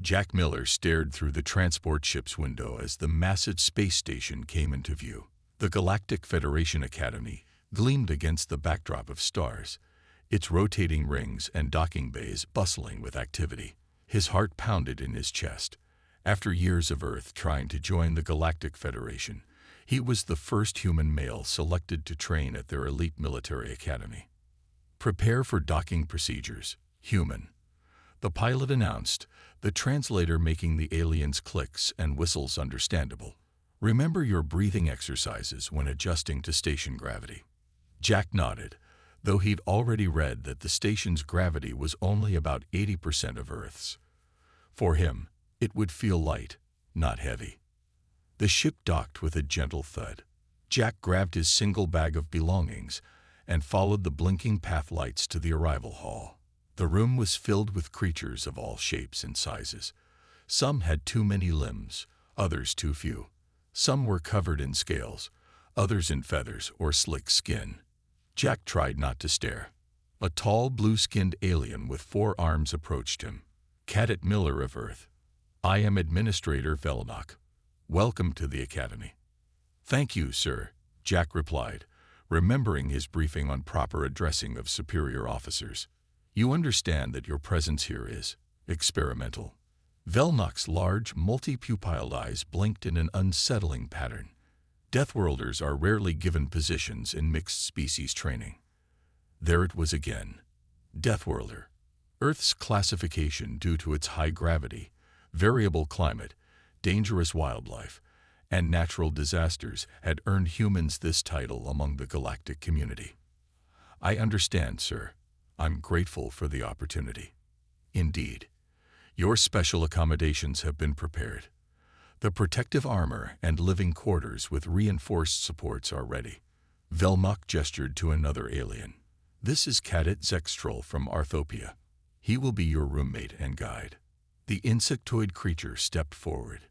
Jack Miller stared through the transport ship's window as the massive space station came into view. The Galactic Federation Academy gleamed against the backdrop of stars, its rotating rings and docking bays bustling with activity. His heart pounded in his chest. After years of Earth trying to join the Galactic Federation, he was the first human male selected to train at their elite military academy. "Prepare for docking procedures, human," the pilot announced, the translator making the aliens' clicks and whistles understandable. "Remember your breathing exercises when adjusting to station gravity." Jack nodded, though he'd already read that the station's gravity was only about 80% of Earth's. For him, it would feel light, not heavy. The ship docked with a gentle thud. Jack grabbed his single bag of belongings and followed the blinking path lights to the arrival hall. The room was filled with creatures of all shapes and sizes. Some had too many limbs, others too few. Some were covered in scales, others in feathers or slick skin. Jack tried not to stare. A tall, blue-skinned alien with 4 arms approached him. "Cadet Miller of Earth. I am Administrator Velnock. Welcome to the Academy." "Thank you, sir," Jack replied, remembering his briefing on proper addressing of superior officers. "You understand that your presence here is experimental." Velnock's large, multi-pupilled eyes blinked in an unsettling pattern. Deathworlders are rarely given positions in mixed-species training. There it was again. Deathworlder. Earth's classification due to its high gravity, variable climate, dangerous wildlife, and natural disasters had earned humans this title among the galactic community. "I understand, sir. I'm grateful for the opportunity." "Indeed. Your special accommodations have been prepared. The protective armor and living quarters with reinforced supports are ready." Velnock gestured to another alien. "This is Cadet Zextrol from Arthopia. He will be your roommate and guide." The insectoid creature stepped forward,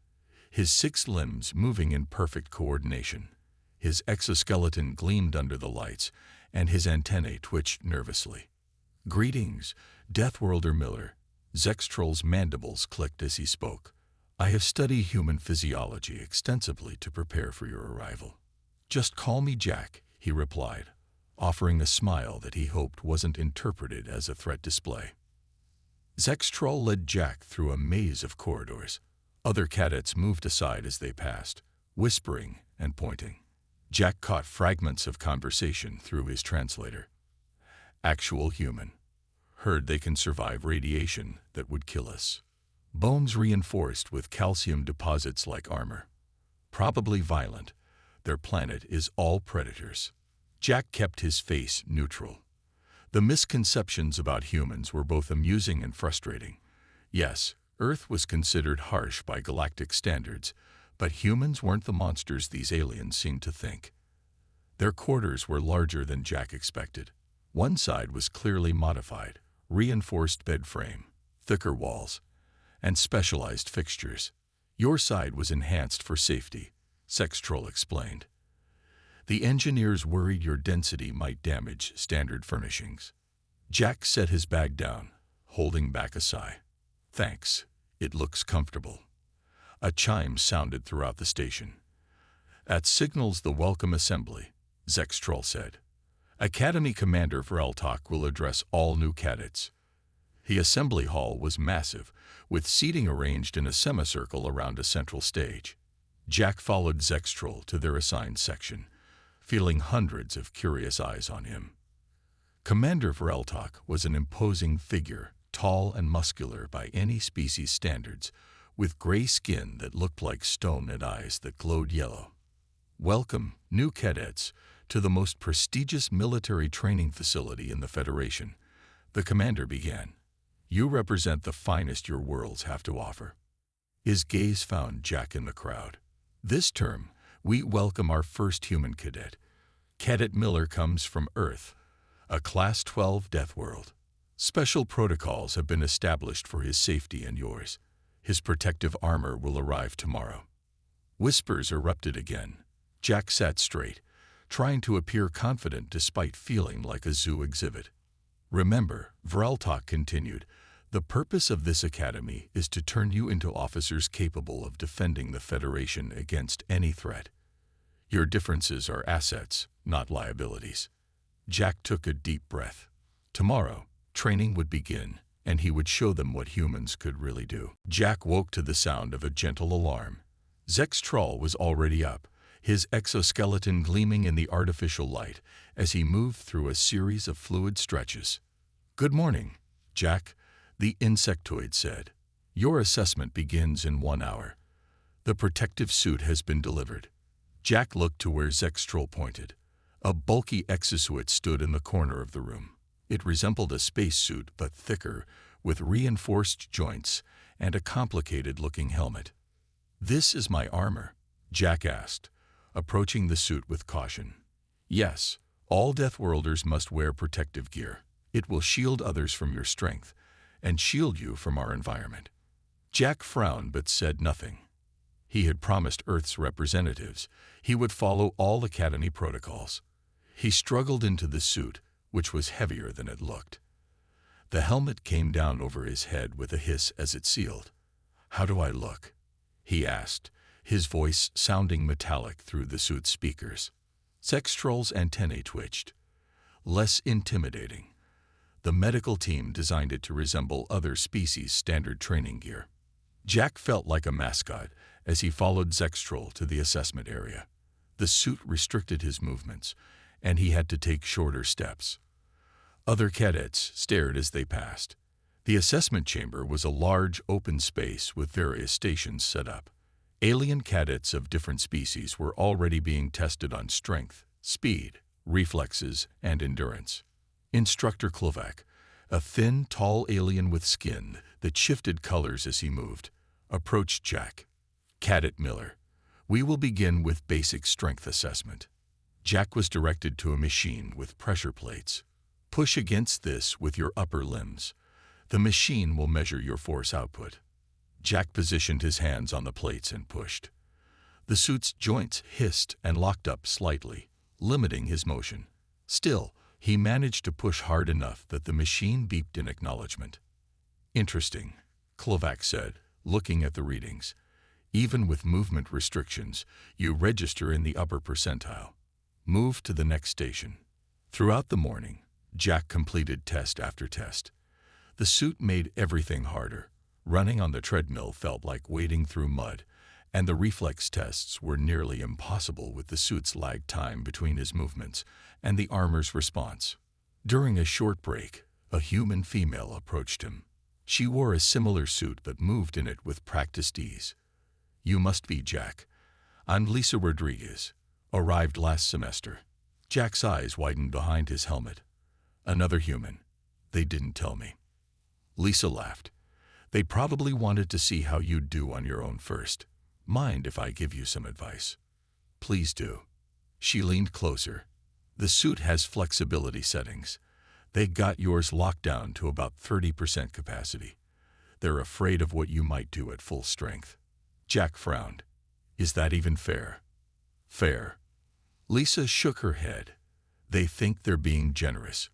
his 6 limbs moving in perfect coordination. His exoskeleton gleamed under the lights, and his antennae twitched nervously. "Greetings, Deathworlder Miller." Zextrol's mandibles clicked as he spoke. "I have studied human physiology extensively to prepare for your arrival." "Just call me Jack," he replied, offering a smile that he hoped wasn't interpreted as a threat display. Zextrol led Jack through a maze of corridors. Other cadets moved aside as they passed, whispering and pointing. Jack caught fragments of conversation through his translator. "Actual human. Heard they can survive radiation that would kill us. Bones reinforced with calcium deposits like armor. Probably violent. Their planet is all predators." Jack kept his face neutral. The misconceptions about humans were both amusing and frustrating. Yes, Earth was considered harsh by galactic standards, but humans weren't the monsters these aliens seemed to think. Their quarters were larger than Jack expected. One side was clearly modified, reinforced bed frame, thicker walls, and specialized fixtures. "Your side was enhanced for safety," Zextrol explained. "The engineers worried your density might damage standard furnishings." Jack set his bag down, holding back a sigh. "Thanks. It looks comfortable." A chime sounded throughout the station. "That signals the welcome assembly," Zextrol said. "Academy Commander Vreltok will address all new cadets." The assembly hall was massive, with seating arranged in a semicircle around a central stage. Jack followed Zextrol to their assigned section, feeling hundreds of curious eyes on him. Commander Vreltok was an imposing figure, tall and muscular by any species standards, with gray skin that looked like stone and eyes that glowed yellow. "Welcome, new cadets, to the most prestigious military training facility in the Federation," the commander began. "You represent the finest your worlds have to offer." His gaze found Jack in the crowd. "This term, we welcome our first human cadet. Cadet Miller comes from Earth, a Class 12 death world. Special protocols have been established for his safety and yours. His protective armor will arrive tomorrow." Whispers erupted again. Jack sat straight, trying to appear confident despite feeling like a zoo exhibit. "Remember," Vreltok continued, The purpose of this academy is to turn you into officers capable of defending the Federation against any threat. Your differences are assets, not liabilities. Jack took a deep breath. Tomorrow, training would begin, and he would show them what humans could really do. Jack woke to the sound of a gentle alarm. Zextrol was already up, his exoskeleton gleaming in the artificial light as he moved through a series of fluid stretches. "Good morning, Jack," the insectoid said. "Your assessment begins in 1 hour. The protective suit has been delivered." Jack looked to where Zextrol pointed. A bulky exosuit stood in the corner of the room. It resembled a spacesuit, but thicker, with reinforced joints and a complicated-looking helmet. "This is my armor?" Jack asked, approaching the suit with caution. "Yes, all Deathworlders must wear protective gear. It will shield others from your strength, and shield you from our environment." Jack frowned but said nothing. He had promised Earth's representatives he would follow all Academy protocols. He struggled into the suit, which was heavier than it looked. The helmet came down over his head with a hiss as it sealed. "How do I look?" he asked, his voice sounding metallic through the suit's speakers. Zextrol's antennae twitched. "Less intimidating. The medical team designed it to resemble other species' standard training gear." Jack felt like a mascot as he followed Zextrol to the assessment area. The suit restricted his movements, and he had to take shorter steps. Other cadets stared as they passed. The assessment chamber was a large, open space with various stations set up. Alien cadets of different species were already being tested on strength, speed, reflexes, and endurance. Instructor Klovac, a thin, tall alien with skin that shifted colors as he moved, approached Jack. "Cadet Miller, we will begin with basic strength assessment." Jack was directed to a machine with pressure plates. "Push against this with your upper limbs. The machine will measure your force output." Jack positioned his hands on the plates and pushed. The suit's joints hissed and locked up slightly, limiting his motion. Still, he managed to push hard enough that the machine beeped in acknowledgement. "Interesting," Klovac said, looking at the readings. "Even with movement restrictions, you register in the upper percentile. Move to the next station." Throughout the morning, Jack completed test after test. The suit made everything harder. Running on the treadmill felt like wading through mud, and the reflex tests were nearly impossible with the suit's lag time between his movements and the armor's response. During a short break, a human female approached him. She wore a similar suit but moved in it with practiced ease. "You must be Jack. I'm Lisa Rodriguez. Arrived last semester." Jack's eyes widened behind his helmet. "Another human. They didn't tell me." Lisa laughed. "They probably wanted to see how you'd do on your own first. Mind if I give you some advice?" "Please do." She leaned closer. "The suit has flexibility settings. They got yours locked down to about 30% capacity. They're afraid of what you might do at full strength." Jack frowned. "Is that even fair?" "Fair." Lisa shook her head. "They think they're being generous.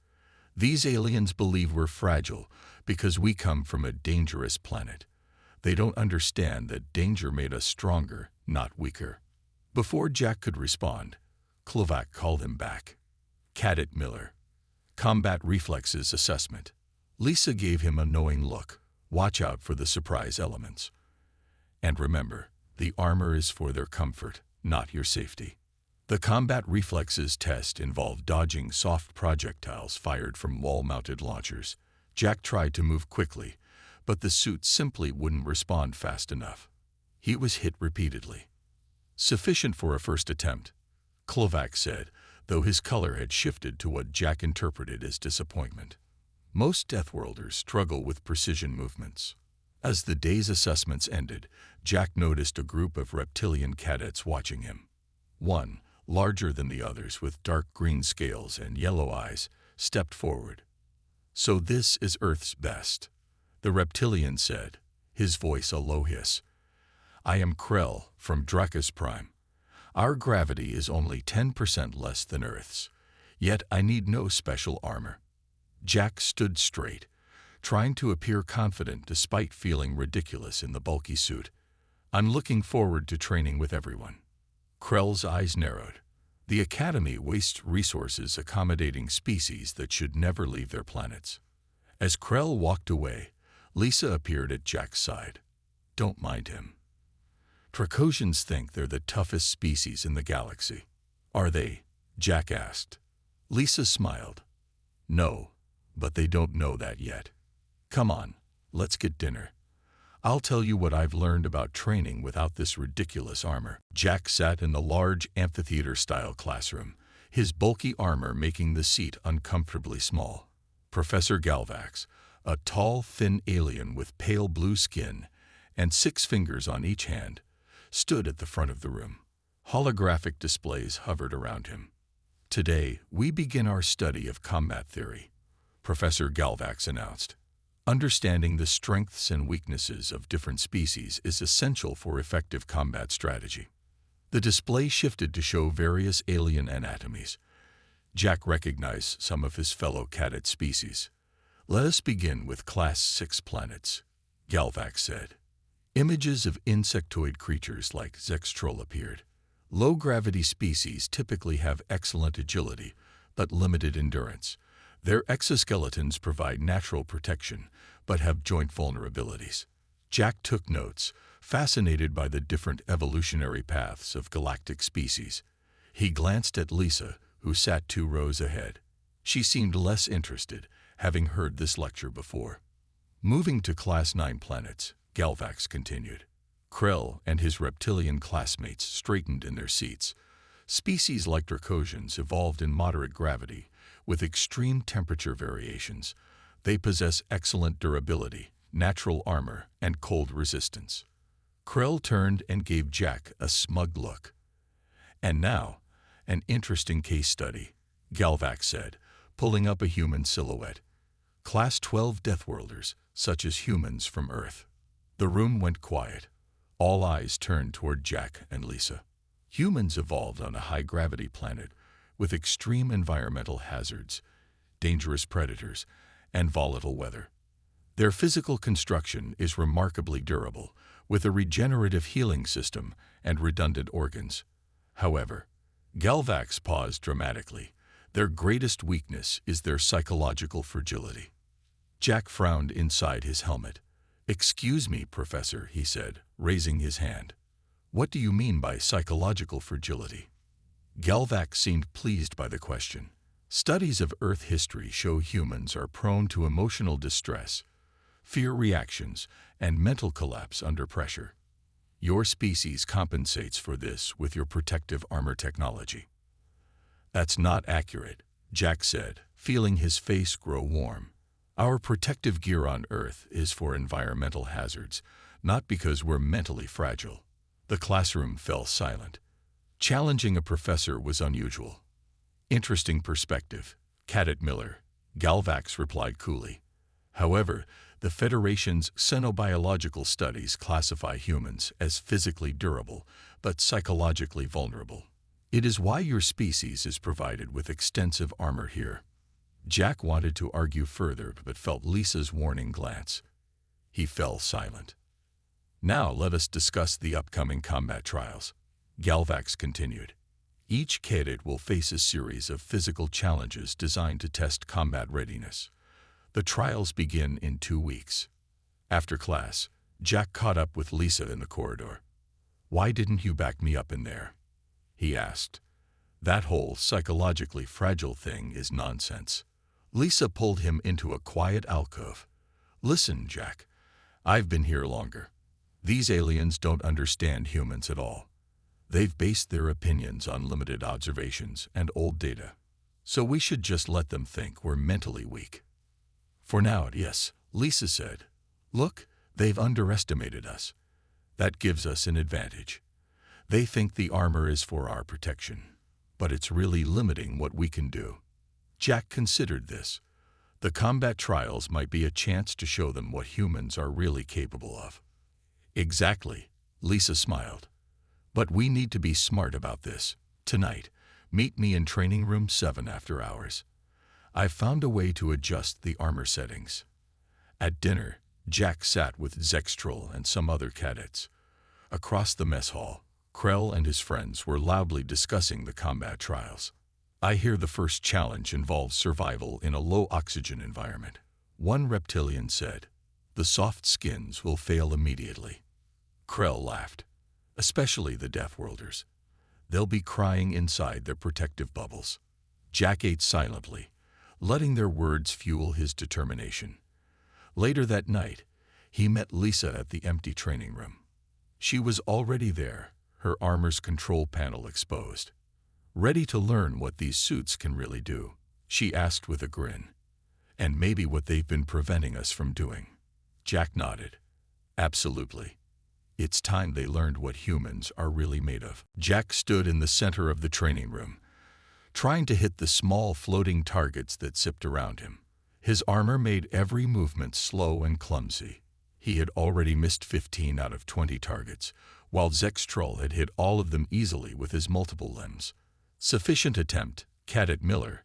These aliens believe we're fragile because we come from a dangerous planet. They don't understand that danger made us stronger, not weaker." Before Jack could respond, Klovac called him back. "Cadet Miller. Combat reflexes assessment." Lisa gave him a knowing look. "Watch out for the surprise elements. And remember, the armor is for their comfort, not your safety." The combat reflexes test involved dodging soft projectiles fired from wall-mounted launchers. Jack tried to move quickly, but the suit simply wouldn't respond fast enough. He was hit repeatedly. "Sufficient for a first attempt," Klovac said, though his color had shifted to what Jack interpreted as disappointment. Most Deathworlders struggle with precision movements. As the day's assessments ended, Jack noticed a group of reptilian cadets watching him. One, larger than the others with dark green scales and yellow eyes, stepped forward. "So this is Earth's best," the reptilian said, his voice a low hiss. "I am Krell from Dracus Prime. Our gravity is only 10% less than Earth's, yet I need no special armor." Jack stood straight. trying to appear confident despite feeling ridiculous in the bulky suit. "I'm looking forward to training with everyone." Krell's eyes narrowed. The Academy wastes resources accommodating species that should never leave their planets. As Krell walked away, Lisa appeared at Jack's side. "Don't mind him. Tracosians think they're the toughest species in the galaxy." "Are they?" Jack asked. Lisa smiled. "No, but they don't know that yet. Come on, let's get dinner. I'll tell you what I've learned about training without this ridiculous armor." Jack sat in the large amphitheater-style classroom, his bulky armor making the seat uncomfortably small. Professor Galvax, a tall, thin alien with pale blue skin and 6 fingers on each hand, stood at the front of the room. Holographic displays hovered around him. "Today, we begin our study of combat theory," Professor Galvax announced. "Understanding the strengths and weaknesses of different species is essential for effective combat strategy." The display shifted to show various alien anatomies. Jack recognized some of his fellow cadet species. "Let us begin with Class 6 planets," Galvax said. Images of insectoid creatures like Zextrol appeared. Low-gravity species typically have excellent agility, but limited endurance. Their exoskeletons provide natural protection, but have joint vulnerabilities. Jack took notes, fascinated by the different evolutionary paths of galactic species. He glanced at Lisa, who sat 2 rows ahead. She seemed less interested, having heard this lecture before. "Moving to Class 9 planets," Galvax continued. Krell and his reptilian classmates straightened in their seats. Species like Dracosians evolved in moderate gravity, with extreme temperature variations. They possess excellent durability, natural armor, and cold resistance. Krell turned and gave Jack a smug look. "And now, an interesting case study," Galvax said, pulling up a human silhouette. "Class 12 Deathworlders, such as humans from Earth." The room went quiet. All eyes turned toward Jack and Lisa. Humans evolved on a high-gravity planet with extreme environmental hazards, dangerous predators, and volatile weather. Their physical construction is remarkably durable, with a regenerative healing system and redundant organs. However, Galvax paused dramatically. Their greatest weakness is their psychological fragility. Jack frowned inside his helmet. "Excuse me, Professor," he said, raising his hand. "What do you mean by psychological fragility?" Galvax seemed pleased by the question. "Studies of Earth history show humans are prone to emotional distress, fear reactions, and mental collapse under pressure. Your species compensates for this with your protective armor technology." "That's not accurate," Jack said, feeling his face grow warm. "Our protective gear on Earth is for environmental hazards, not because we're mentally fragile." The classroom fell silent. Challenging a professor was unusual. "Interesting perspective, Cadet Miller," Galvax replied coolly. "However, the Federation's xenobiological studies classify humans as physically durable, but psychologically vulnerable. It is why your species is provided with extensive armor here." Jack wanted to argue further, but felt Lisa's warning glance. He fell silent. "Now let us discuss the upcoming combat trials," Galvax continued. "Each cadet will face a series of physical challenges designed to test combat readiness. The trials begin in 2 weeks. After class, Jack caught up with Lisa in the corridor. "Why didn't you back me up in there?" he asked. "That whole psychologically fragile thing is nonsense." Lisa pulled him into a quiet alcove. "Listen, Jack, I've been here longer. These aliens don't understand humans at all. They've based their opinions on limited observations and old data. So we should just let them think we're mentally weak." "For now, yes," Lisa said. "Look, they've underestimated us. That gives us an advantage. They think the armor is for our protection, but it's really limiting what we can do." Jack considered this. The combat trials might be a chance to show them what humans are really capable of. "Exactly," Lisa smiled. "But we need to be smart about this. Tonight, meet me in training room 7 after hours. I've found a way to adjust the armor settings." At dinner, Jack sat with Zextrol and some other cadets. Across the mess hall, Krell and his friends were loudly discussing the combat trials. I hear the first challenge involves survival in a low-oxygen environment. One reptilian said, "The soft skins will fail immediately." Krell laughed. "Especially the Deathworlders. They'll be crying inside their protective bubbles." Jack ate silently, letting their words fuel his determination. Later that night, he met Lisa at the empty training room. She was already there, her armor's control panel exposed. "Ready to learn what these suits can really do?" she asked with a grin. "And maybe what they've been preventing us from doing." Jack nodded. "Absolutely. It's time they learned what humans are really made of." Jack stood in the center of the training room, trying to hit the small floating targets that zipped around him. His armor made every movement slow and clumsy. He had already missed 15 out of 20 targets, while Zextrol had hit all of them easily with his multiple limbs. "Sufficient attempt, Cadet Miller,"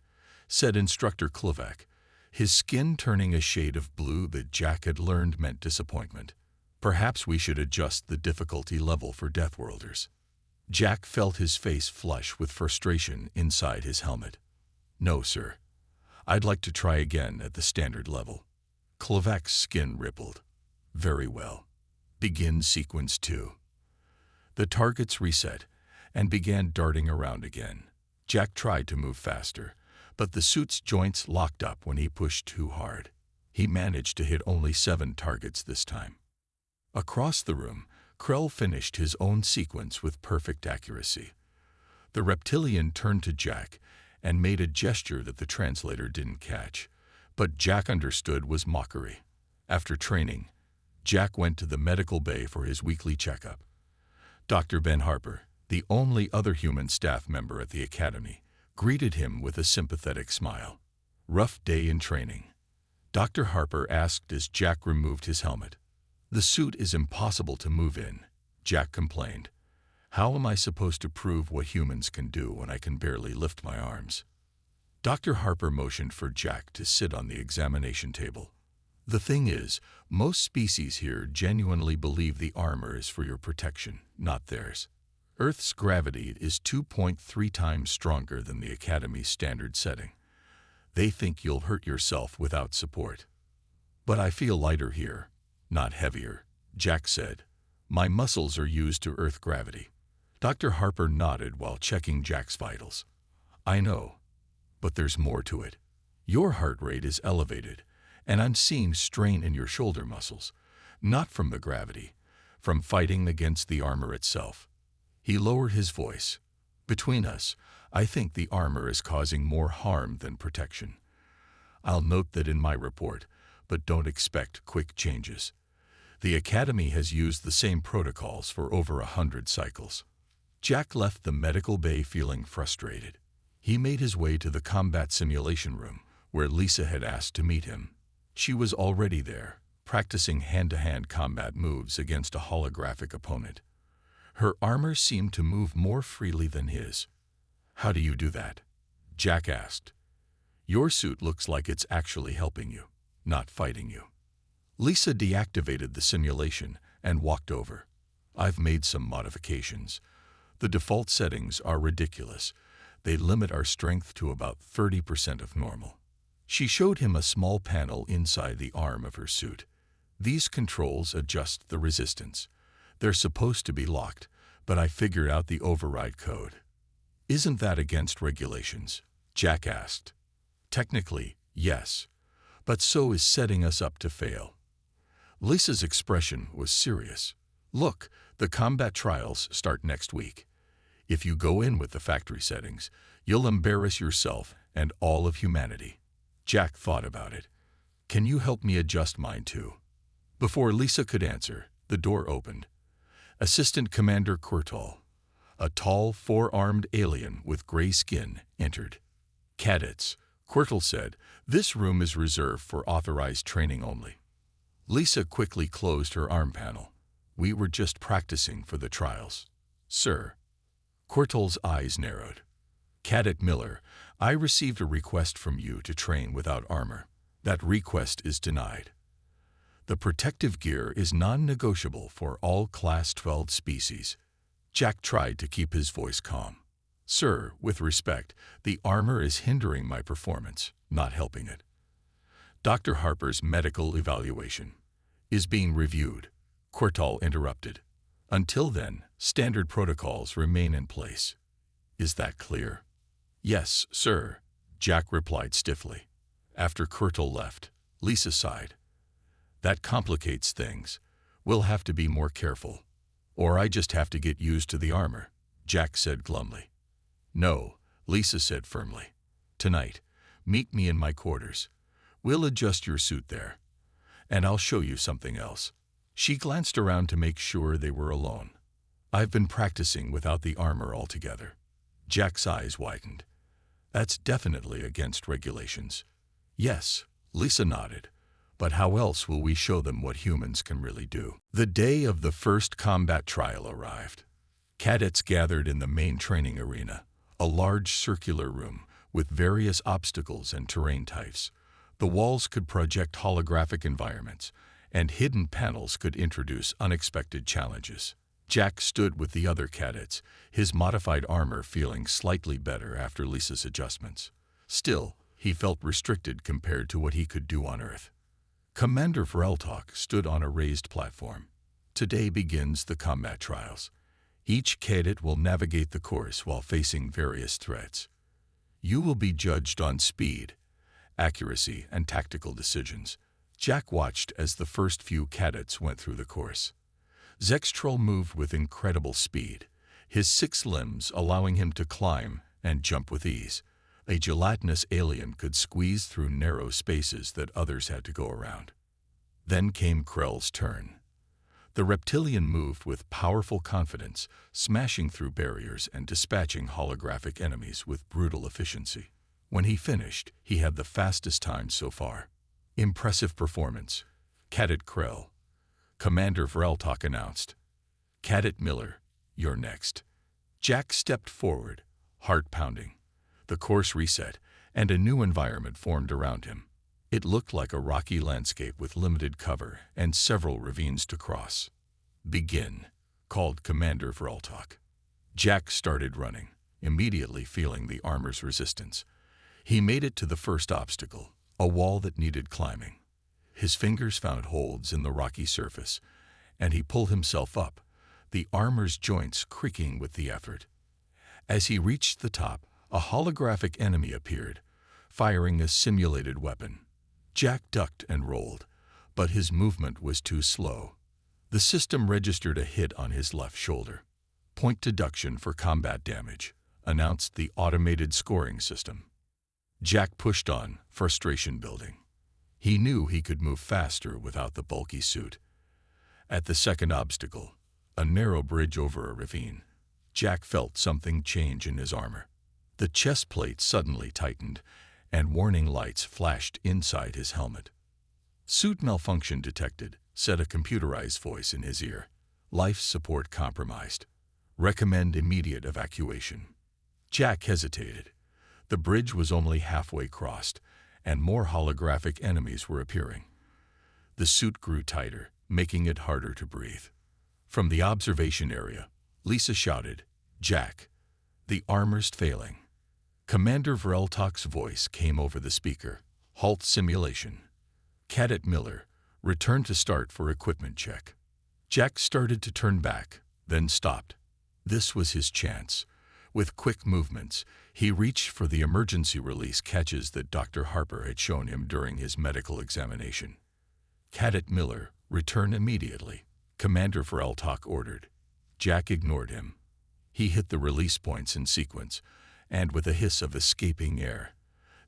said Instructor Klovak, his skin turning a shade of blue that Jack had learned meant disappointment. "Perhaps we should adjust the difficulty level for Deathworlders." Jack felt his face flush with frustration inside his helmet. "No, sir. I'd like to try again at the standard level." Klovak's skin rippled. "Very well. Begin sequence 2. The targets reset and began darting around again. Jack tried to move faster, but the suit's joints locked up when he pushed too hard. He managed to hit only 7 targets this time. Across the room, Krell finished his own sequence with perfect accuracy. The reptilian turned to Jack and made a gesture that the translator didn't catch, but Jack understood was mockery. After training, Jack went to the medical bay for his weekly checkup. Dr. Ben Harper, the only other human staff member at the academy, greeted him with a sympathetic smile. "Rough day in training?" Dr. Harper asked as Jack removed his helmet. "The suit is impossible to move in," Jack complained. "How am I supposed to prove what humans can do when I can barely lift my arms?" Dr. Harper motioned for Jack to sit on the examination table. "The thing is, most species here genuinely believe the armor is for your protection, not theirs. Earth's gravity is 2.3 times stronger than the Academy's standard setting. They think you'll hurt yourself without support." "But I feel lighter here, not heavier," Jack said. "My muscles are used to Earth gravity." Dr. Harper nodded while checking Jack's vitals. "I know, but there's more to it. Your heart rate is elevated, and I'm seeing strain in your shoulder muscles, not from the gravity, from fighting against the armor itself." He lowered his voice. "Between us, I think the armor is causing more harm than protection. I'll note that in my report, but don't expect quick changes. The Academy has used the same protocols for over 100 cycles." Jack left the medical bay feeling frustrated. He made his way to the combat simulation room, where Lisa had asked to meet him. She was already there, practicing hand-to-hand combat moves against a holographic opponent. Her armor seemed to move more freely than his. "How do you do that?" Jack asked. "Your suit looks like it's actually helping you, not fighting you." Lisa deactivated the simulation and walked over. "I've made some modifications. The default settings are ridiculous. They limit our strength to about 30% of normal." She showed him a small panel inside the arm of her suit. "These controls adjust the resistance. They're supposed to be locked, but I figured out the override code." "Isn't that against regulations?" Jack asked. "Technically, yes, but so is setting us up to fail." Lisa's expression was serious. "Look, the combat trials start next week. If you go in with the factory settings, you'll embarrass yourself and all of humanity." Jack thought about it. "Can you help me adjust mine too?" Before Lisa could answer, the door opened. Assistant Commander Kurtal, a tall, four-armed alien with gray skin, entered. "Cadets," Kurtal said, "this room is reserved for authorized training only." Lisa quickly closed her arm panel. "We were just practicing for the trials." "Sir." Kurtal's eyes narrowed. "Cadet Miller, I received a request from you to train without armor. That request is denied." The protective gear is non-negotiable for all Class 12 species. Jack tried to keep his voice calm. Sir, with respect, the armor is hindering my performance, not helping it. Dr. Harper's medical evaluation is being reviewed, Quertal interrupted. Until then, standard protocols remain in place. Is that clear? Yes, sir, Jack replied stiffly. After Quertal left, Lisa sighed. That complicates things. We'll have to be more careful. Or I just have to get used to the armor, Jack said glumly. No, Lisa said firmly. Tonight, meet me in my quarters. We'll adjust your suit there. And I'll show you something else. She glanced around to make sure they were alone. I've been practicing without the armor altogether. Jack's eyes widened. That's definitely against regulations. Yes, Lisa nodded. But how else will we show them what humans can really do? The day of the first combat trial arrived. Cadets gathered in the main training arena, a large circular room with various obstacles and terrain types. The walls could project holographic environments, and hidden panels could introduce unexpected challenges. Jack stood with the other cadets, his modified armor feeling slightly better after Lisa's adjustments. Still, he felt restricted compared to what he could do on Earth. Commander Vreltok stood on a raised platform. Today begins the combat trials. Each cadet will navigate the course while facing various threats. You will be judged on speed, accuracy, and tactical decisions. Jack watched as the first few cadets went through the course. Zextrol moved with incredible speed, his 6 limbs allowing him to climb and jump with ease. A gelatinous alien could squeeze through narrow spaces that others had to go around. Then came Krell's turn. The reptilian moved with powerful confidence, smashing through barriers and dispatching holographic enemies with brutal efficiency. When he finished, he had the fastest time so far. Impressive performance, Cadet Krell. Commander Vreltok announced. Cadet Miller, you're next. Jack stepped forward, heart pounding. The course reset, and a new environment formed around him. It looked like a rocky landscape with limited cover and several ravines to cross. Begin, called Commander Vreltok. Jack started running, immediately feeling the armor's resistance. He made it to the first obstacle, a wall that needed climbing. His fingers found holds in the rocky surface, and he pulled himself up, the armor's joints creaking with the effort. As he reached the top, a holographic enemy appeared, firing a simulated weapon. Jack ducked and rolled, but his movement was too slow. The system registered a hit on his left shoulder. Point deduction for combat damage, announced the automated scoring system. Jack pushed on, frustration building. He knew he could move faster without the bulky suit. At the second obstacle, a narrow bridge over a ravine, Jack felt something change in his armor. The chest plate suddenly tightened, and warning lights flashed inside his helmet. Suit malfunction detected, said a computerized voice in his ear. Life support compromised. Recommend immediate evacuation. Jack hesitated. The bridge was only halfway crossed, and more holographic enemies were appearing. The suit grew tighter, making it harder to breathe. From the observation area, Lisa shouted, Jack, the armor's failing. Commander Vreltok's voice came over the speaker. Halt simulation. Cadet Miller, return to start for equipment check. Jack started to turn back, then stopped. This was his chance. With quick movements, he reached for the emergency release catches that Dr. Harper had shown him during his medical examination. Cadet Miller, return immediately, Commander Vreltok ordered. Jack ignored him. He hit the release points in sequence, and with a hiss of escaping air,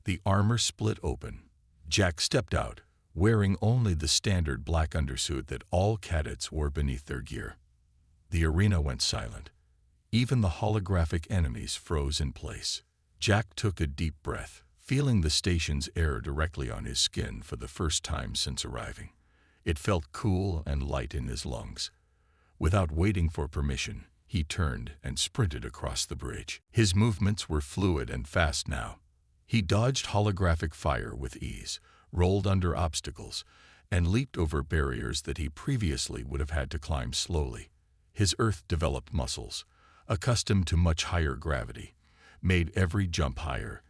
the armor split open. Jack stepped out, wearing only the standard black undersuit that all cadets wore beneath their gear. The arena went silent. Even the holographic enemies froze in place. Jack took a deep breath, feeling the station's air directly on his skin for the first time since arriving. It felt cool and light in his lungs. Without waiting for permission, he turned and sprinted across the bridge. His movements were fluid and fast now. He dodged holographic fire with ease, rolled under obstacles, and leaped over barriers that he previously would have had to climb slowly. His Earth-developed muscles, accustomed to much higher gravity, made every jump higher,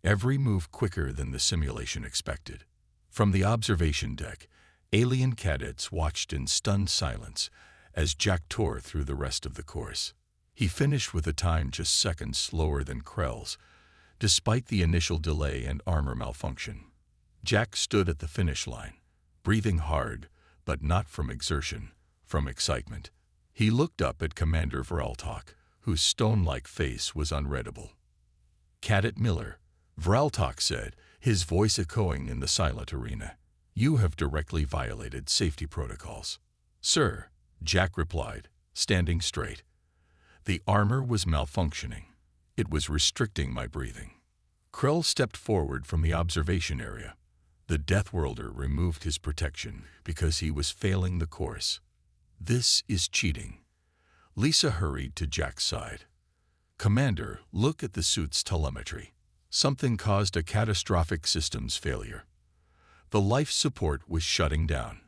every move quicker than the simulation expected. From the observation deck, alien cadets watched in stunned silence as Jack tore through the rest of the course. He finished with a time just seconds slower than Krell's, despite the initial delay and armor malfunction. Jack stood at the finish line, breathing hard, but not from exertion, from excitement. He looked up at Commander Vraltok, whose stone-like face was unreadable. "Cadet Miller," Vraltok said, his voice echoing in the silent arena. "You have directly violated safety protocols." "Sir," Jack replied, standing straight. "The armor was malfunctioning. It was restricting my breathing." Krell stepped forward from the observation area. The Deathworlder removed his protection because he was failing the course. "This is cheating." Lisa hurried to Jack's side. "Commander, look at the suit's telemetry. Something caused a catastrophic systems failure. The life support was shutting down."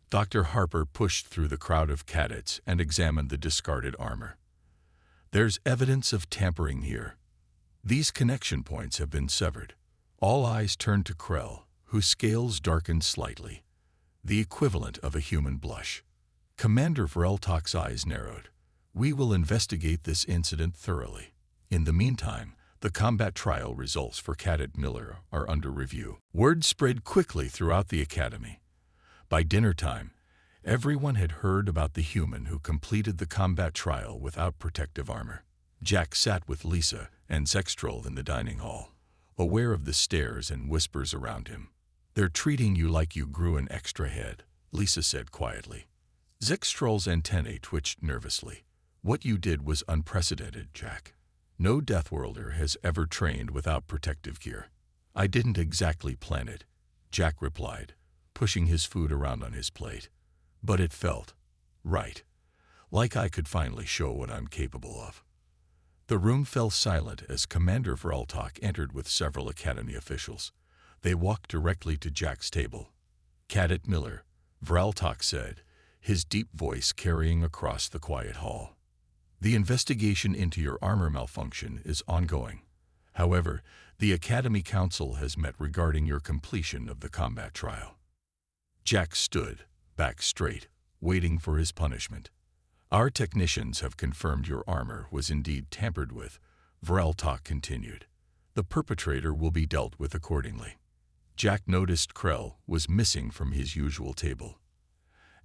Dr. Harper pushed through the crowd of cadets and examined the discarded armor. "There's evidence of tampering here. These connection points have been severed." All eyes turned to Krell, whose scales darkened slightly, the equivalent of a human blush. Commander Vraltok's eyes narrowed. "We will investigate this incident thoroughly. In the meantime, the combat trial results for Cadet Miller are under review." Word spread quickly throughout the academy. By dinner time, everyone had heard about the human who completed the combat trial without protective armor. Jack sat with Lisa and Zextrol in the dining hall, aware of the stares and whispers around him. "They're treating you like you grew an extra head," Lisa said quietly. Zextrol's antennae twitched nervously. "What you did was unprecedented, Jack. No Deathworlder has ever trained without protective gear." "I didn't exactly plan it," Jack replied, pushing his food around on his plate. "But it felt right, like I could finally show what I'm capable of." The room fell silent as Commander Vraltok entered with several Academy officials. They walked directly to Jack's table. "Cadet Miller," Vraltok said, his deep voice carrying across the quiet hall. "The investigation into your armor malfunction is ongoing. However, the Academy Council has met regarding your completion of the combat trial." Jack stood, back straight, waiting for his punishment. "Our technicians have confirmed your armor was indeed tampered with," Vraltok continued. "The perpetrator will be dealt with accordingly." Jack noticed Krell was missing from his usual table.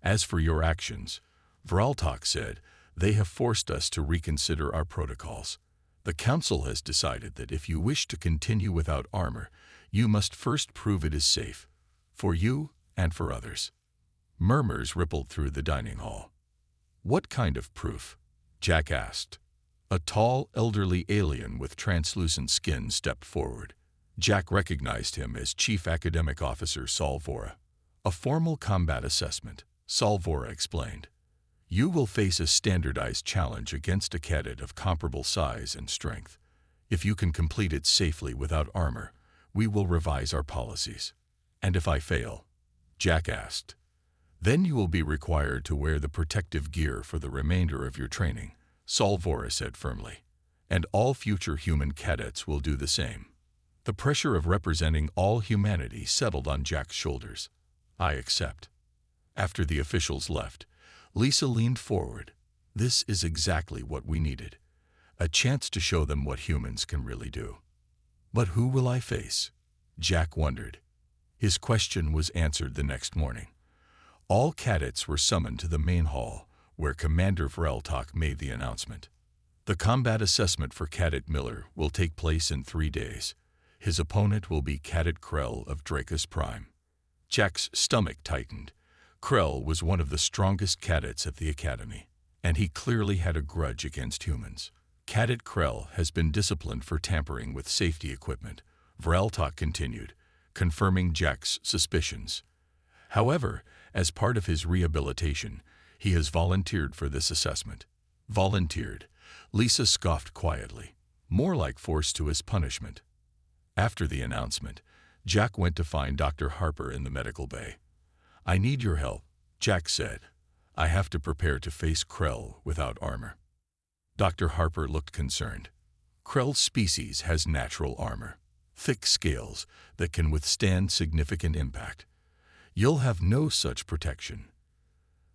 "As for your actions," Vraltok said, "they have forced us to reconsider our protocols. The Council has decided that if you wish to continue without armor, you must first prove it is safe, for you and for others." Murmurs rippled through the dining hall. "What kind of proof?" Jack asked. A tall, elderly alien with translucent skin stepped forward. Jack recognized him as Chief Academic Officer Salvora. "A formal combat assessment," Salvora explained. "You will face a standardized challenge against a cadet of comparable size and strength. If you can complete it safely without armor, we will revise our policies." "And if I fail?" Jack asked. "Then you will be required to wear the protective gear for the remainder of your training," Salvora said firmly. "And all future human cadets will do the same." The pressure of representing all humanity settled on Jack's shoulders. "I accept." After the officials left, Lisa leaned forward. "This is exactly what we needed. A chance to show them what humans can really do." "But who will I face?" Jack wondered. His question was answered the next morning. All cadets were summoned to the main hall, where Commander Vraltok made the announcement. "The combat assessment for Cadet Miller will take place in 3 days. His opponent will be Cadet Krell of Dracus Prime." Jack's stomach tightened. Krell was one of the strongest cadets at the Academy, and he clearly had a grudge against humans. "Cadet Krell has been disciplined for tampering with safety equipment," Vraltok continued, confirming Jack's suspicions. "However, as part of his rehabilitation, he has volunteered for this assessment." "Volunteered?" Lisa scoffed quietly. "More like forced to his punishment." After the announcement, Jack went to find Dr. Harper in the medical bay. "I need your help," Jack said. "I have to prepare to face Krell without armor." Dr. Harper looked concerned. Krell's species has natural armor, thick scales that can withstand significant impact. You'll have no such protection.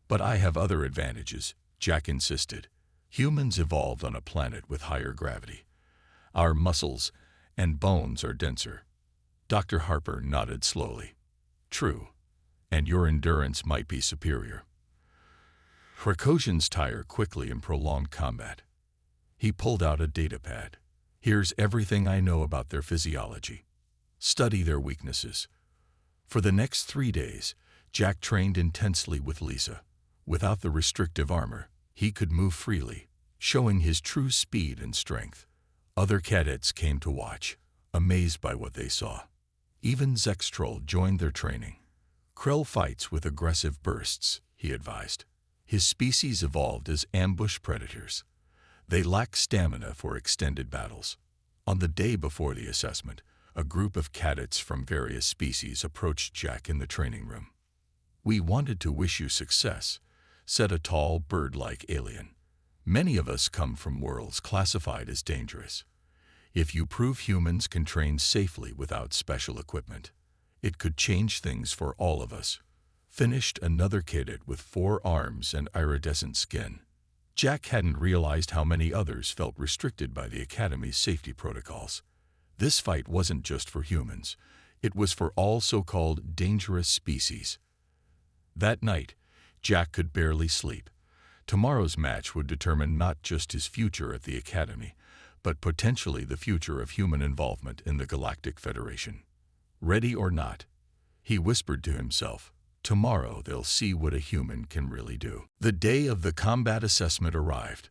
"But I have other advantages," Jack insisted. "Humans evolved on a planet with higher gravity. Our muscles and bones are denser." Dr. Harper nodded slowly. "True, and your endurance might be superior. Precautions tire quickly in prolonged combat." He pulled out a datapad. "Here's everything I know about their physiology. Study their weaknesses." For the next 3 days, Jack trained intensely with Lisa. Without the restrictive armor, he could move freely, showing his true speed and strength. Other cadets came to watch, amazed by what they saw. Even Zextrol joined their training. "Krell fights with aggressive bursts," he advised. "His species evolved as ambush predators. They lack stamina for extended battles." On the day before the assessment, a group of cadets from various species approached Jack in the training room. "We wanted to wish you success," said a tall, bird-like alien. "Many of us come from worlds classified as dangerous. If you prove humans can train safely without special equipment, it could change things for all of us," finished another cadet with 4 arms and iridescent skin. Jack hadn't realized how many others felt restricted by the Academy's safety protocols. This fight wasn't just for humans. It was for all so-called dangerous species. That night, Jack could barely sleep. Tomorrow's match would determine not just his future at the Academy, but potentially the future of human involvement in the Galactic Federation. Ready or not, he whispered to himself, tomorrow they'll see what a human can really do. The day of the combat assessment arrived.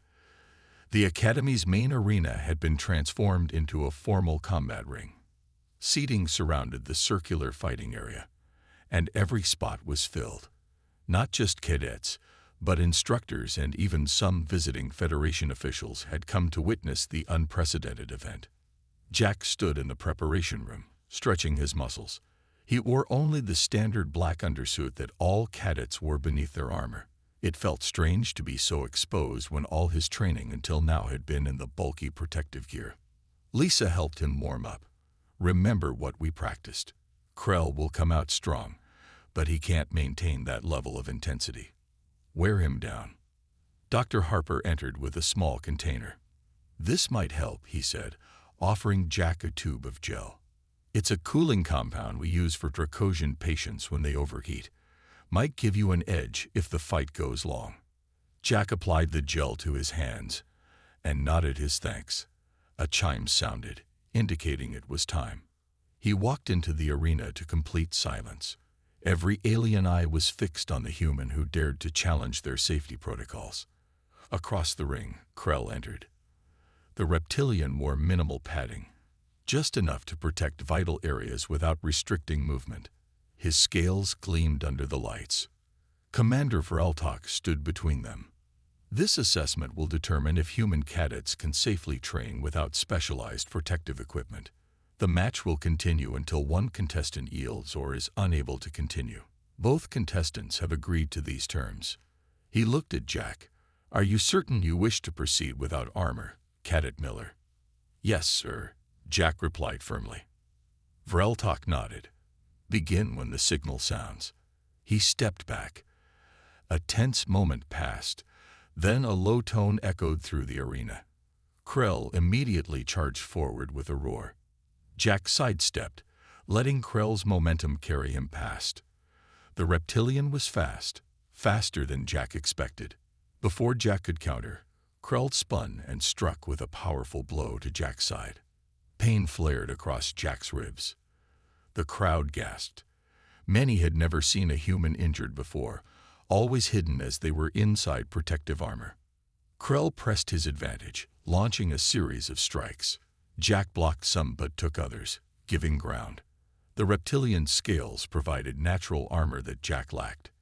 The Academy's main arena had been transformed into a formal combat ring. Seating surrounded the circular fighting area, and every spot was filled. Not just cadets, but instructors and even some visiting Federation officials had come to witness the unprecedented event. Jack stood in the preparation room, stretching his muscles. He wore only the standard black undersuit that all cadets wore beneath their armor. It felt strange to be so exposed when all his training until now had been in the bulky protective gear. Lisa helped him warm up. "Remember what we practiced. Krell will come out strong, but he can't maintain that level of intensity. Wear him down." Dr. Harper entered with a small container. "This might help," he said, offering Jack a tube of gel. "It's a cooling compound we use for Dracosian patients when they overheat. Might give you an edge if the fight goes long." Jack applied the gel to his hands and nodded his thanks. A chime sounded, indicating it was time. He walked into the arena to complete silence. Every alien eye was fixed on the human who dared to challenge their safety protocols. Across the ring, Krell entered. The reptilian wore minimal padding, just enough to protect vital areas without restricting movement. His scales gleamed under the lights. Commander Vreltok stood between them. "This assessment will determine if human cadets can safely train without specialized protective equipment. The match will continue until one contestant yields or is unable to continue. Both contestants have agreed to these terms." He looked at Jack. "Are you certain you wish to proceed without armor, Cadet Miller?" "Yes, sir," Jack replied firmly. Vreltok nodded. "Begin when the signal sounds." He stepped back. A tense moment passed. Then a low tone echoed through the arena. Krell immediately charged forward with a roar. Jack sidestepped, letting Krell's momentum carry him past. The reptilian was fast, faster than Jack expected. Before Jack could counter, Krell spun and struck with a powerful blow to Jack's side. Pain flared across Jack's ribs. The crowd gasped. Many had never seen a human injured before, always hidden as they were inside protective armor. Krell pressed his advantage, launching a series of strikes. Jack blocked some but took others, giving ground. The reptilian's scales provided natural armor that Jack lacked.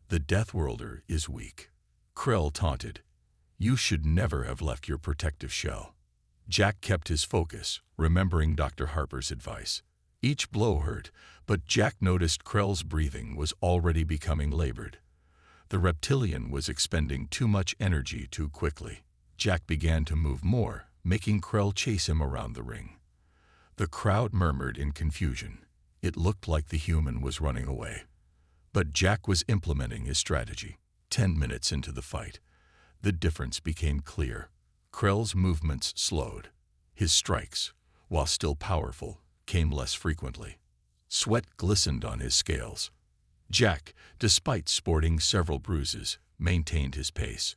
"The Deathworlder is weak," Krell taunted. "You should never have left your protective shell." Jack kept his focus, remembering Dr. Harper's advice. Each blow hurt, but Jack noticed Krell's breathing was already becoming labored. The reptilian was expending too much energy too quickly. Jack began to move more, making Krell chase him around the ring. The crowd murmured in confusion. It looked like the human was running away. But Jack was implementing his strategy. 10 minutes into the fight, the difference became clear. Krell's movements slowed. His strikes, while still powerful, came less frequently. Sweat glistened on his scales. Jack, despite sporting several bruises, maintained his pace.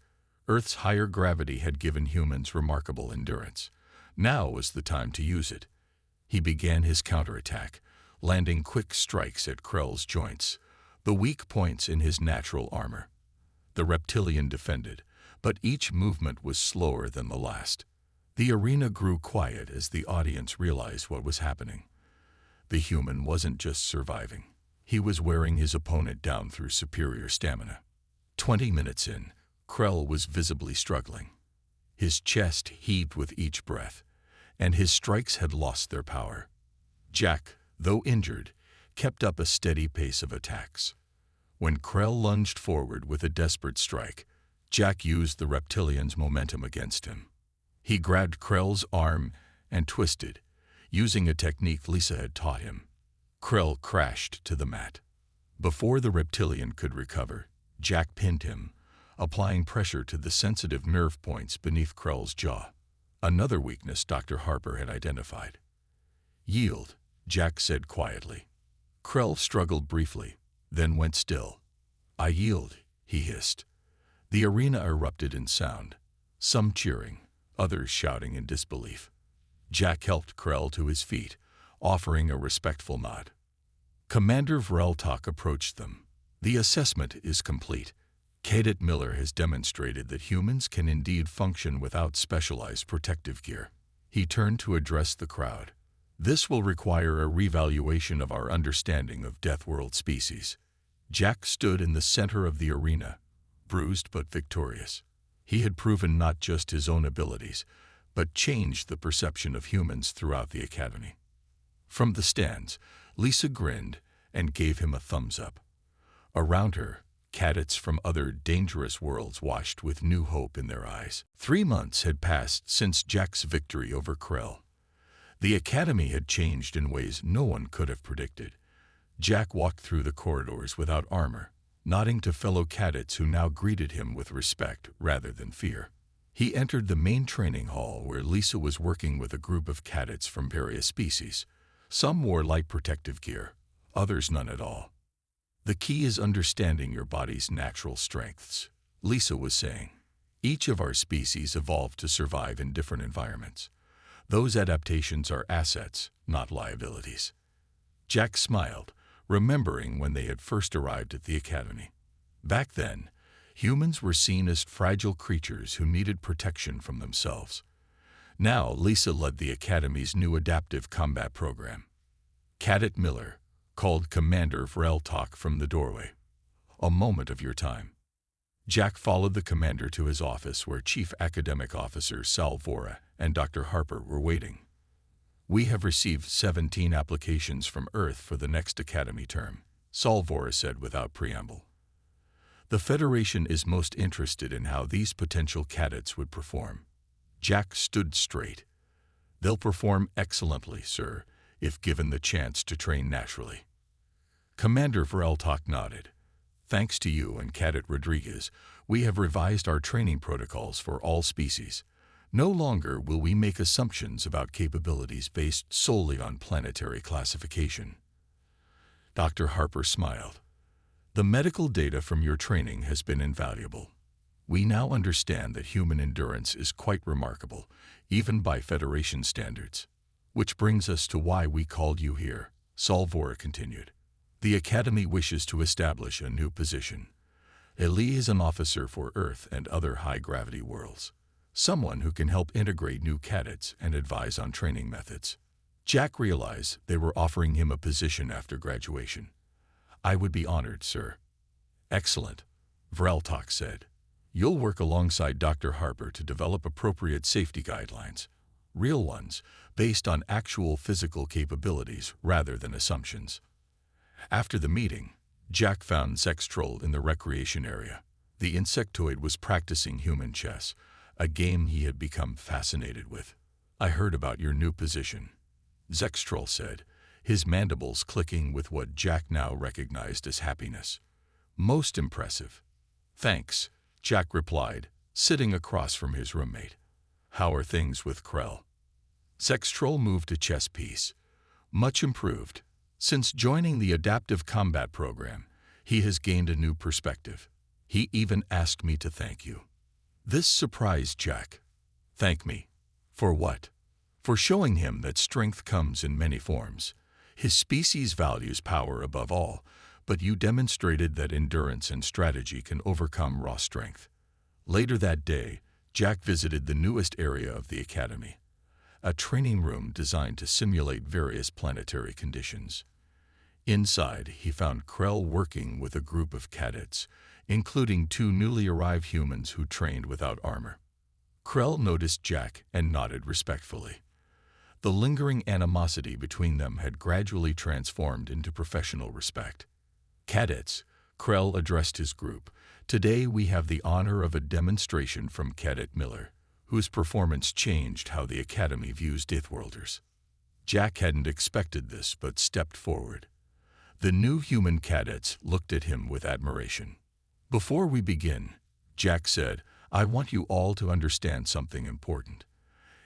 Earth's higher gravity had given humans remarkable endurance. Now was the time to use it. He began his counterattack, landing quick strikes at Krell's joints, the weak points in his natural armor. The reptilian defended, but each movement was slower than the last. The arena grew quiet as the audience realized what was happening. The human wasn't just surviving. He was wearing his opponent down through superior stamina. 20 minutes in, Krell was visibly struggling. His chest heaved with each breath, and his strikes had lost their power. Jack, though injured, kept up a steady pace of attacks. When Krell lunged forward with a desperate strike, Jack used the reptilian's momentum against him. He grabbed Krell's arm and twisted, using a technique Lisa had taught him. Krell crashed to the mat. Before the reptilian could recover, Jack pinned him, applying pressure to the sensitive nerve points beneath Krell's jaw. Another weakness Dr. Harper had identified. "Yield," Jack said quietly. Krell struggled briefly, then went still. "I yield," he hissed. The arena erupted in sound, some cheering, others shouting in disbelief. Jack helped Krell to his feet, offering a respectful nod. Commander Vreltok approached them. "The assessment is complete. Cadet Miller has demonstrated that humans can indeed function without specialized protective gear." He turned to address the crowd. "This will require a revaluation of our understanding of Deathworld species." Jack stood in the center of the arena, bruised but victorious. He had proven not just his own abilities, but changed the perception of humans throughout the academy. From the stands, Lisa grinned and gave him a thumbs up. Around her, cadets from other dangerous worlds watched with new hope in their eyes. 3 months had passed since Jack's victory over Krell. The academy had changed in ways no one could have predicted. Jack walked through the corridors without armor, nodding to fellow cadets who now greeted him with respect rather than fear. He entered the main training hall where Lisa was working with a group of cadets from various species. Some wore light protective gear, others none at all. "The key is understanding your body's natural strengths," Lisa was saying. "Each of our species evolved to survive in different environments. Those adaptations are assets, not liabilities." Jack smiled, remembering when they had first arrived at the academy. Back then, humans were seen as fragile creatures who needed protection from themselves. Now, Lisa led the academy's new adaptive combat program. Cadet Miller called Commander Vreltok from the doorway. "A moment of your time." Jack followed the commander to his office where Chief Academic Officer Salvora and Dr. Harper were waiting. "We have received 17 applications from Earth for the next academy term," Salvora said without preamble. "The Federation is most interested in how these potential cadets would perform." Jack stood straight. "They'll perform excellently, sir, if given the chance to train naturally." Commander Vreltok nodded. "Thanks to you and Cadet Rodriguez, we have revised our training protocols for all species. No longer will we make assumptions about capabilities based solely on planetary classification." Dr. Harper smiled. "The medical data from your training has been invaluable. We now understand that human endurance is quite remarkable, even by Federation standards. Which brings us to why we called you here," Salvora continued. "The Academy wishes to establish a new position, a liaison officer for Earth and other high-gravity worlds. Someone who can help integrate new cadets and advise on training methods." Jack realized they were offering him a position after graduation. "I would be honored, sir." "Excellent," Vreltok said. "You'll work alongside Dr. Harper to develop appropriate safety guidelines. real ones, based on actual physical capabilities rather than assumptions. After the meeting, Jack found Zextroll in the recreation area. The insectoid was practicing human chess, a game he had become fascinated with. "I heard about your new position," Zextroll said, his mandibles clicking with what Jack now recognized as happiness. "Most impressive." "Thanks," Jack replied, sitting across from his roommate. "How are things with Krell?" Zextroll moved a chess piece. "Much improved. Since joining the Adaptive Combat Program, he has gained a new perspective. He even asked me to thank you." This surprised Jack. "Thank me? For what?" "For showing him that strength comes in many forms. His species values power above all, but you demonstrated that endurance and strategy can overcome raw strength." Later that day, Jack visited the newest area of the Academy, a training room designed to simulate various planetary conditions. Inside, he found Krell working with a group of cadets, including 2 newly arrived humans who trained without armor. Krell noticed Jack and nodded respectfully. The lingering animosity between them had gradually transformed into professional respect. "Cadets," Krell addressed his group, "today we have the honor of a demonstration from Cadet Miller, whose performance changed how the Academy views Deathworlders." Jack hadn't expected this, but stepped forward. The new human cadets looked at him with admiration. "Before we begin," Jack said, "I want you all to understand something important.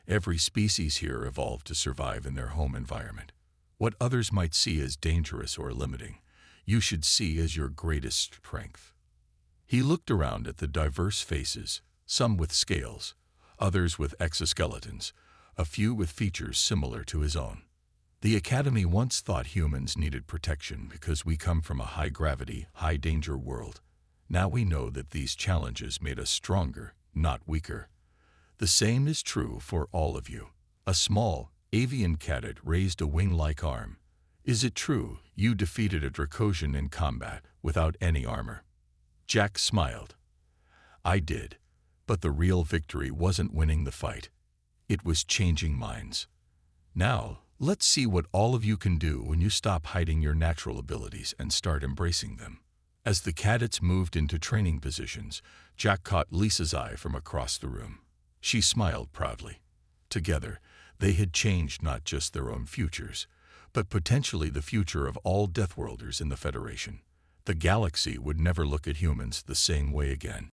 Every species here evolved to survive in their home environment. What others might see as dangerous or limiting, you should see as your greatest strength." He looked around at the diverse faces, some with scales, others with exoskeletons, a few with features similar to his own. "The Academy once thought humans needed protection because we come from a high-gravity, high-danger world. Now we know that these challenges made us stronger, not weaker. The same is true for all of you." A small, avian cadet raised a wing-like arm. "Is it true you defeated a Dracosian in combat without any armor?" Jack smiled. "I did, but the real victory wasn't winning the fight. It was changing minds. Now, let's see what all of you can do when you stop hiding your natural abilities and start embracing them." As the cadets moved into training positions, Jack caught Lisa's eye from across the room. She smiled proudly. Together, they had changed not just their own futures, but potentially the future of all Deathworlders in the Federation. The galaxy would never look at humans the same way again.